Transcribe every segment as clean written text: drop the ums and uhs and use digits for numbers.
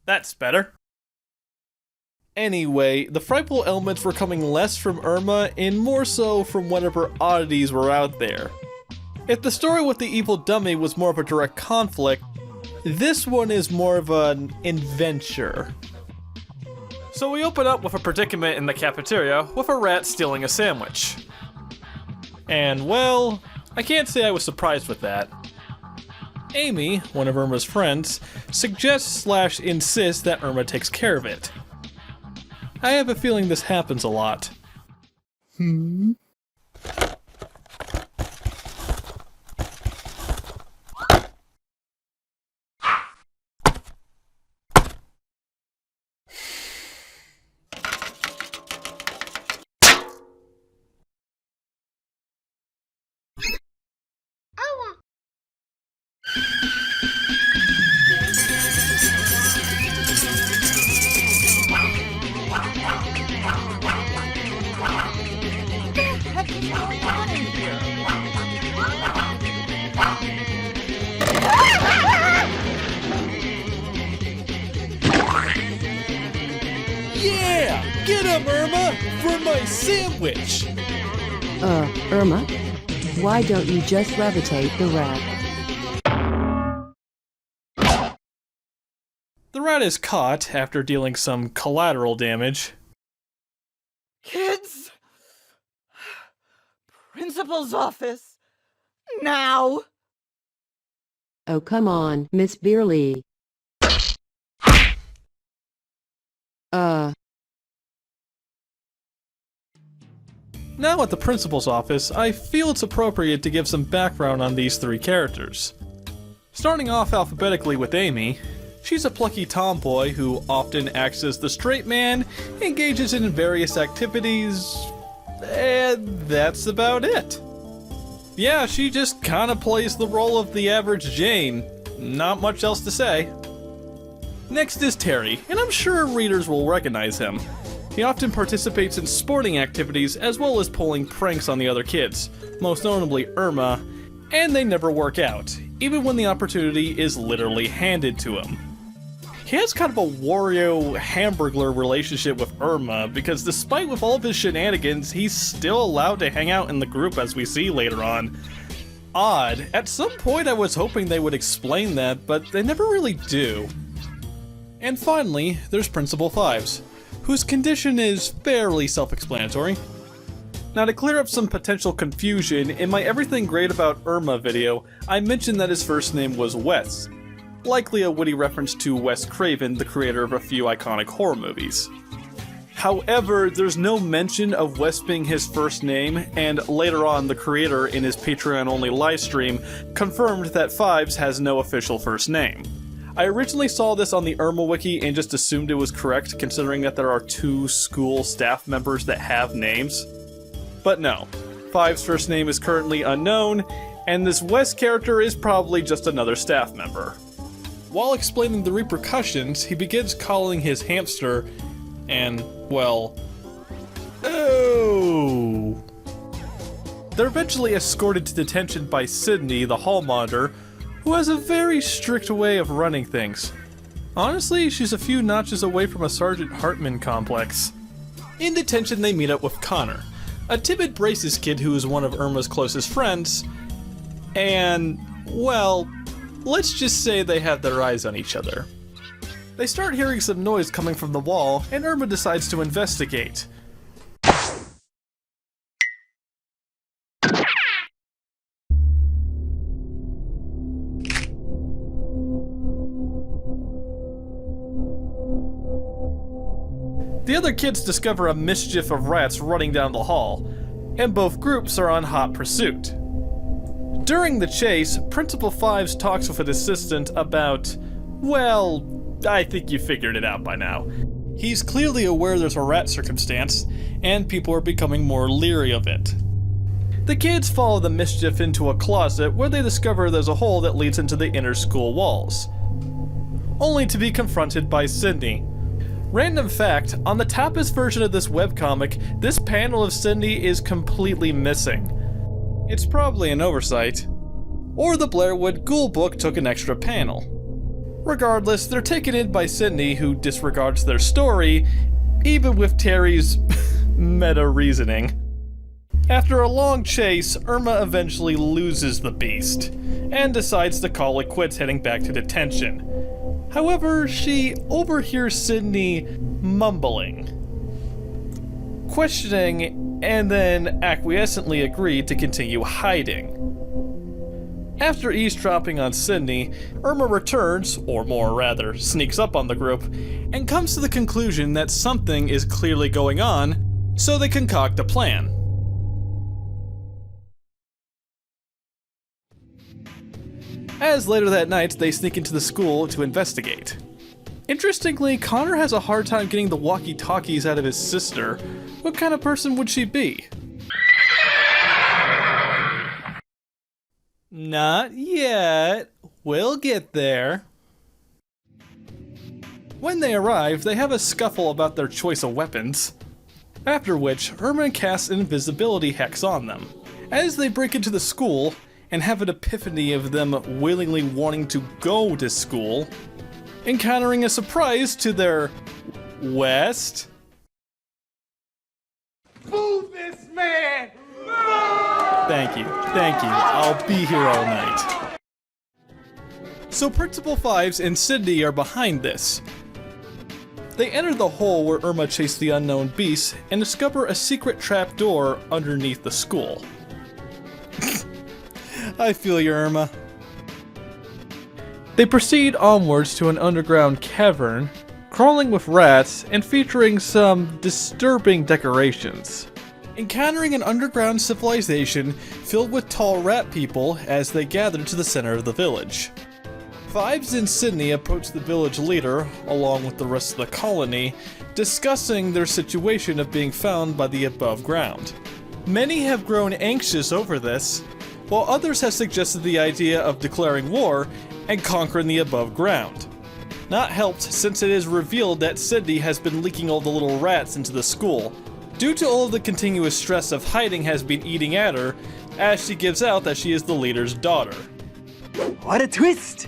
That's better. Anyway, the frightful elements were coming less from Erma and more so from whatever oddities were out there. If the story with the evil dummy was more of a direct conflict, this one is more of an adventure. So we open up with a predicament in the cafeteria with a rat stealing a sandwich. And well, I can't say I was surprised with that. Amy, one of Erma's friends, suggests/insists that Erma takes care of it. I have a feeling this happens a lot. Yeah! Get him, Erma! For my sandwich! Erma? Why don't you just levitate the rat? The rat is caught after dealing some collateral damage. Kids! Principal's office! Now! Oh, come on, Miss Beerley. Now at the principal's office, I feel it's appropriate to give some background on these three characters. Starting off alphabetically with Amy, she's a plucky tomboy who often acts as the straight man, engages in various activities, and that's about it. Yeah, she just kinda plays the role of the average Jane. Not much else to say. Next is Terry, and I'm sure readers will recognize him. He often participates in sporting activities as well as pulling pranks on the other kids, most notably Erma, and they never work out, even when the opportunity is literally handed to him. He has kind of a Wario-Hamburglar relationship with Erma, because despite with all of his shenanigans, he's still allowed to hang out in the group as we see later on. Odd. At some point I was hoping they would explain that, but they never really do. And finally, there's Principal Fives, whose condition is fairly self-explanatory. Now, to clear up some potential confusion, in my Everything Great About Erma video, I mentioned that his first name was Wes, likely a witty reference to Wes Craven, the creator of a few iconic horror movies. However, there's no mention of Wes being his first name, and later on the creator, in his Patreon-only livestream, confirmed that Fives has no official first name. I originally saw this on the Erma wiki and just assumed it was correct, considering that there are 2 school staff members that have names. But no, Fives' first name is currently unknown, and this Wes character is probably just another staff member. While explaining the repercussions, he begins calling his hamster, and, well, oh. They're eventually escorted to detention by Sydney, the hall monitor, who has a very strict way of running things. Honestly, she's a few notches away from a Sergeant Hartman complex. In detention, they meet up with Connor, a timid braces kid who is one of Erma's closest friends, and, well, let's just say they have their eyes on each other. They start hearing some noise coming from the wall, and Erma decides to investigate. The other kids discover a mischief of rats running down the hall, and both groups are on hot pursuit. During the chase, Principal Fives talks with an assistant about, well, I think you figured it out by now. He's clearly aware there's a rat circumstance, and people are becoming more leery of it. The kids follow the mischief into a closet where they discover there's a hole that leads into the inner school walls, only to be confronted by Sydney. Random fact, on the Tapas version of this webcomic, this panel of Sydney is completely missing. It's probably an oversight. Or the Blairwood Ghoul book took an extra panel. Regardless, they're taken in by Sydney, who disregards their story, even with Terry's meta reasoning. After a long chase, Erma eventually loses the beast, and decides to call it quits heading back to detention. However, she overhears Sydney mumbling, questioning, and then acquiescently agreed to continue hiding. After eavesdropping on Sydney, Erma returns, or more rather, sneaks up on the group, and comes to the conclusion that something is clearly going on, so they concoct a plan. As later that night, they sneak into the school to investigate. Interestingly, Connor has a hard time getting the walkie-talkies out of his sister. What kind of person would she be? Not yet. We'll get there. When they arrive, they have a scuffle about their choice of weapons. After which, Erma casts an invisibility hex on them. As they break into the school, and have an epiphany of them willingly wanting to go to school, encountering a surprise to their west. Move this man! Thank you. I'll be here all night. So Principal Fives and Sydney are behind this. They enter the hole where Erma chased the unknown beast and discover a secret trapdoor underneath the school. I feel you, Erma. They proceed onwards to an underground cavern, crawling with rats and featuring some disturbing decorations. Encountering an underground civilization filled with tall rat people as they gather to the center of the village. Fives and Sydney approach the village leader, along with the rest of the colony, discussing their situation of being found by the above ground. Many have grown anxious over this, while others have suggested the idea of declaring war and conquering the above ground. Not helped since it is revealed that Sydney has been leaking all the little rats into the school, due to all of the continuous stress of hiding has been eating at her, as she gives out that she is the leader's daughter. What a twist!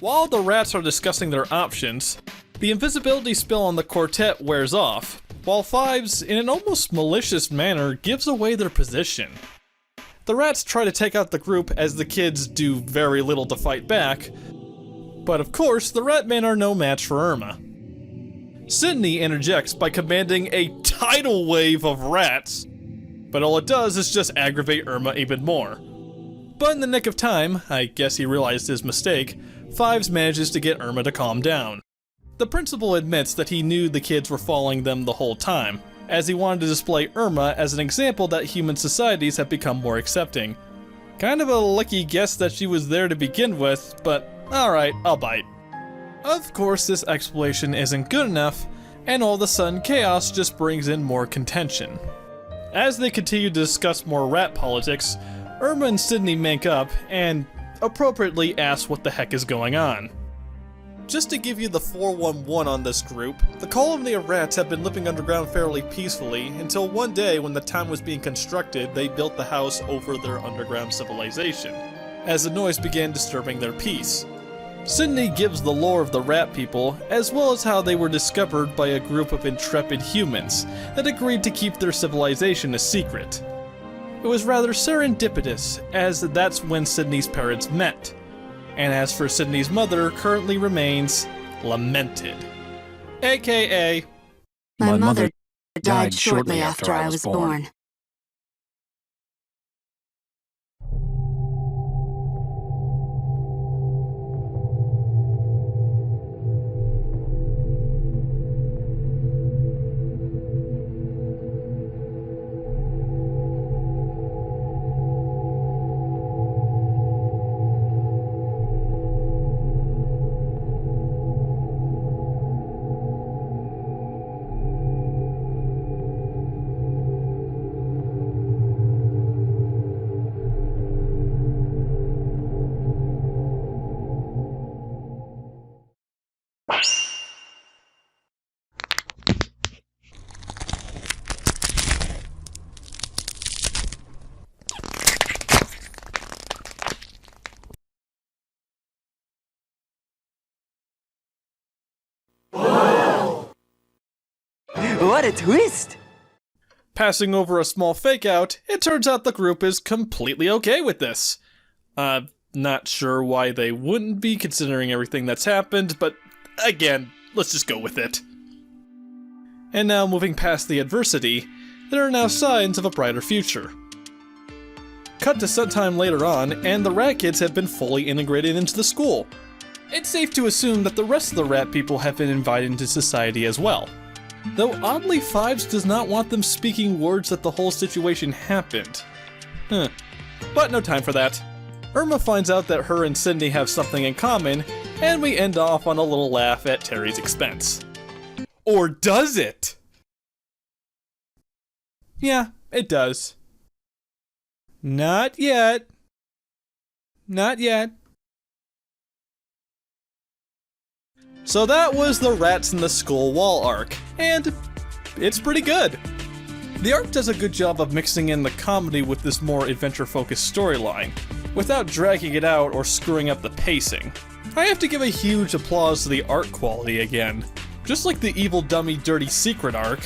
While the rats are discussing their options, the invisibility spell on the quartet wears off, while Fives, in an almost malicious manner, gives away their position. The rats try to take out the group as the kids do very little to fight back, but of course the rat men are no match for Erma. Sydney interjects by commanding a tidal wave of rats, but all it does is just aggravate Erma even more. But in the nick of time, I guess he realized his mistake, Fives manages to get Erma to calm down. The principal admits that he knew the kids were following them the whole time, as he wanted to display Erma as an example that human societies have become more accepting. Kind of a lucky guess that she was there to begin with, but alright, I'll bite. Of course, this explanation isn't good enough, and all of a sudden chaos just brings in more contention. As they continue to discuss more rat politics, Erma and Sydney make up, and appropriately ask what the heck is going on. Just to give you the 411 on this group, the colony of rats have been living underground fairly peacefully until one day when the town was being constructed, they built the house over their underground civilization, as the noise began disturbing their peace. Sydney gives the lore of the rat people, as well as how they were discovered by a group of intrepid humans that agreed to keep their civilization a secret. It was rather serendipitous, as that's when Sydney's parents met. And as for Sydney's mother, currently remains lamented. AKA, My mother died shortly after I was born. What a twist! Passing over a small fake out, it turns out the group is completely okay with this. Not sure why they wouldn't be considering everything that's happened, but again, let's just go with it. And now moving past the adversity, there are now signs of a brighter future. Cut to some time later on, and the rat kids have been fully integrated into the school. It's safe to assume that the rest of the rat people have been invited into society as well. Though oddly, Fives does not want them speaking words that the whole situation happened. But no time for that. Erma finds out that her and Sydney have something in common, and we end off on a little laugh at Terry's expense. Or does it? Yeah, it does. Not yet. Not yet. So that was the Rats in the Skull Wall arc, and it's pretty good. The arc does a good job of mixing in the comedy with this more adventure-focused storyline, without dragging it out or screwing up the pacing. I have to give a huge applause to the art quality again. Just like the Evil Dummy Dirty Secret arc,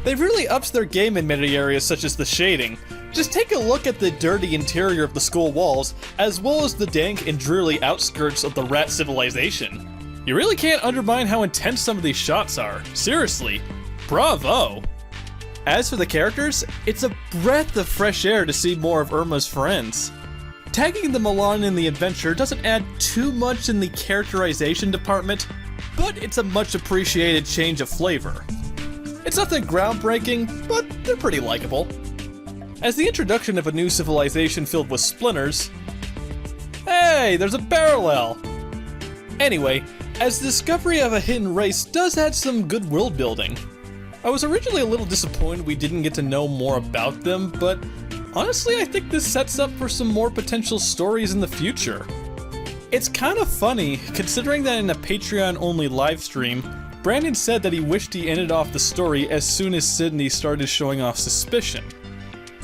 they've really upped their game in many areas such as the shading. Just take a look at the dirty interior of the school walls, as well as the dank and dreary outskirts of the rat civilization. You really can't undermine how intense some of these shots are. Seriously, bravo! As for the characters, it's a breath of fresh air to see more of Erma's friends. Tagging them along in the adventure doesn't add too much in the characterization department, but it's a much appreciated change of flavor. It's nothing groundbreaking, but they're pretty likable. As the introduction of a new civilization filled with splinters... Hey, there's a parallel! Anyway, as the discovery of a hidden race does add some good world building. I was originally a little disappointed we didn't get to know more about them, but honestly I think this sets up for some more potential stories in the future. It's kind of funny, considering that in a Patreon-only livestream, Brandon said that he wished he ended off the story as soon as Sydney started showing off suspicion.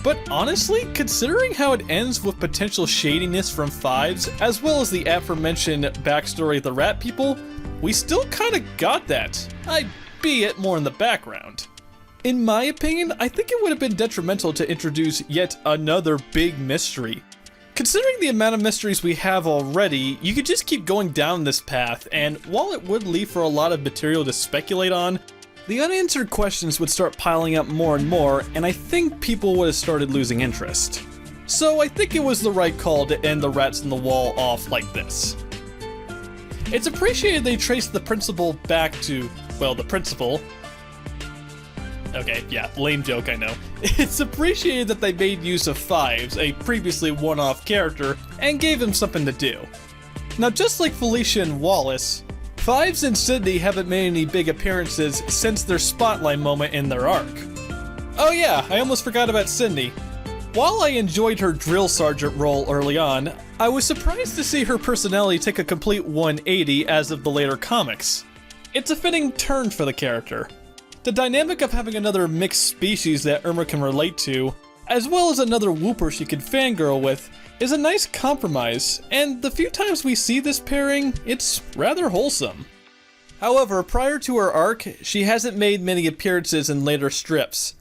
But honestly, considering how it ends with potential shadiness from Fives, as well as the aforementioned backstory of the rat people, we still kinda got that, albeit more in the background. In my opinion, I think it would have been detrimental to introduce yet another big mystery. Considering the amount of mysteries we have already, you could just keep going down this path, and while it would leave for a lot of material to speculate on, the unanswered questions would start piling up more and more, and I think people would have started losing interest. So I think it was the right call to end the Rats in the Wall off like this. It's appreciated they traced the principal back to, well, the principal. Okay, yeah, lame joke, I know. It's appreciated that they made use of Fives, a previously one-off character, and gave him something to do. Now, just like Felicia and Wallace, Fives and Sydney haven't made any big appearances since their spotlight moment in their arc. Oh yeah, I almost forgot about Sydney. While I enjoyed her drill sergeant role early on, I was surprised to see her personality take a complete 180 as of the later comics. It's a fitting turn for the character. The dynamic of having another mixed species that Erma can relate to, as well as another whooper she can fangirl with, is a nice compromise, and the few times we see this pairing, it's rather wholesome. However, prior to her arc, she hasn't made many appearances in later strips.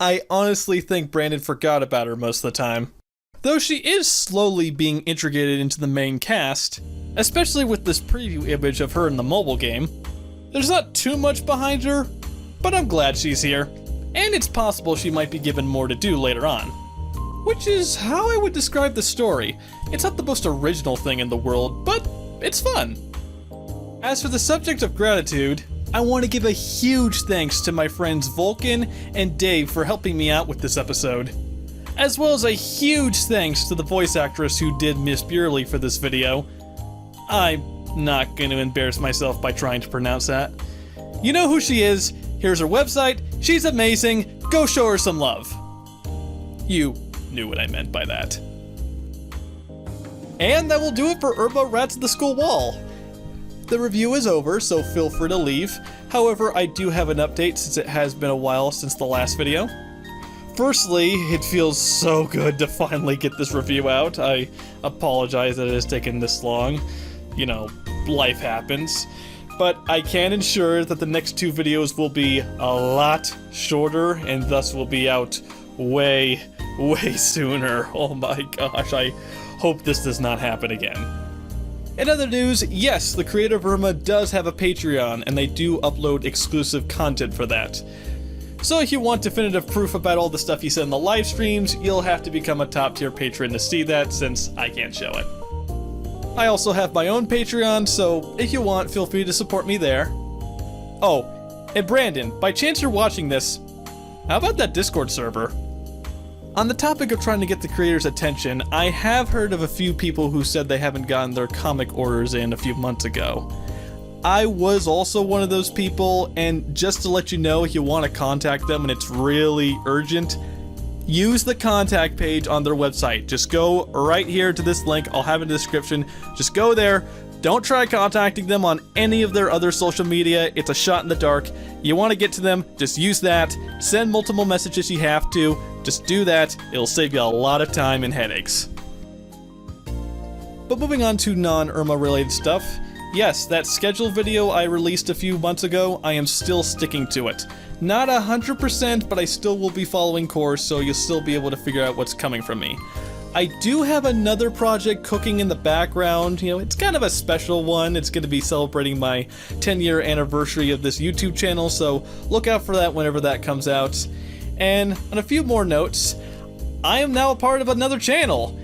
I honestly think Brandon forgot about her most of the time. Though she is slowly being integrated into the main cast, especially with this preview image of her in the mobile game. There's not too much behind her, but I'm glad she's here, and it's possible she might be given more to do later on. Which is how I would describe the story. It's not the most original thing in the world, but it's fun. As for the subject of gratitude, I want to give a huge thanks to my friends Vulcan and Dave for helping me out with this episode. As well as a huge thanks to the voice actress who did Miss Burley for this video. I'm not going to embarrass myself by trying to pronounce that. You know who she is. Here's her website. She's amazing. Go show her some love. You knew what I meant by that. And that will do it for Erma Rats at the School Wall. The review is over, so feel free to leave. However, I do have an update since it has been a while since the last video. Firstly, it feels so good to finally get this review out. I apologize that it has taken this long. You know, life happens. but I can ensure that the next 2 videos will be a lot shorter and thus will be out way sooner. Oh my gosh, I hope this does not happen again. In other news, yes, the creator of Erma does have a Patreon, and they do upload exclusive content for that. So if you want definitive proof about all the stuff he said in the live streams, you'll have to become a top tier patron to see that, since I can't show it. I also have my own Patreon, so if you want, feel free to support me there. Oh, and Brandon, by chance you're watching this, how about that Discord server? On the topic of trying to get the creators' attention, I have heard of a few people who said they haven't gotten their comic orders in a few months ago. I was also one of those people, and just to let you know, if you want to contact them and it's really urgent, use the contact page on their website. Just go right here to this link, I'll have it in the description. Just go there. Don't try contacting them on any of their other social media, it's a shot in the dark. You want to get to them, just use that. Send multiple messages you have to, just do that, it'll save you a lot of time and headaches. But moving on to non-Erma related stuff, yes, that schedule video I released a few months ago, I am still sticking to it. Not 100%, but I still will be following course, so you'll still be able to figure out what's coming from me. I do have another project cooking in the background. You know, it's kind of a special one. It's going to be celebrating my 10-year anniversary of this YouTube channel, so look out for that whenever that comes out. And on a few more notes, I am now a part of another channel,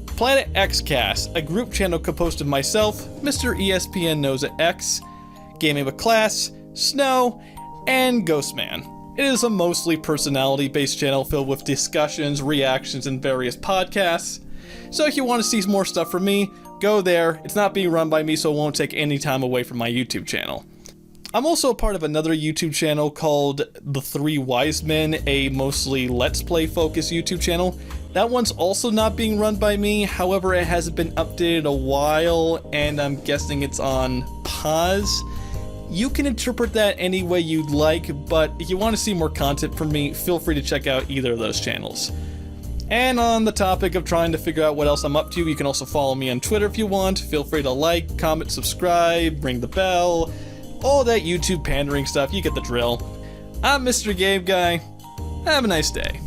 Planet XCast, a group channel composed of myself, Mr. ESPN Knows It X, Gaming with Class, Snow, and Ghostman. It is a mostly personality-based channel filled with discussions, reactions, and various podcasts. So if you want to see more stuff from me, go there. It's not being run by me, so it won't take any time away from my YouTube channel. I'm also a part of another YouTube channel called The Three Wise Men, a mostly Let's Play focused YouTube channel. That one's also not being run by me, however it hasn't been updated a while, and I'm guessing it's on pause. You can interpret that any way you'd like, but if you want to see more content from me, feel free to check out either of those channels. And on the topic of trying to figure out what else I'm up to, you can also follow me on Twitter if you want. Feel free to like, comment, subscribe, ring the bell, all that YouTube pandering stuff, you get the drill. I'm Mr. Game Guy. Have a nice day.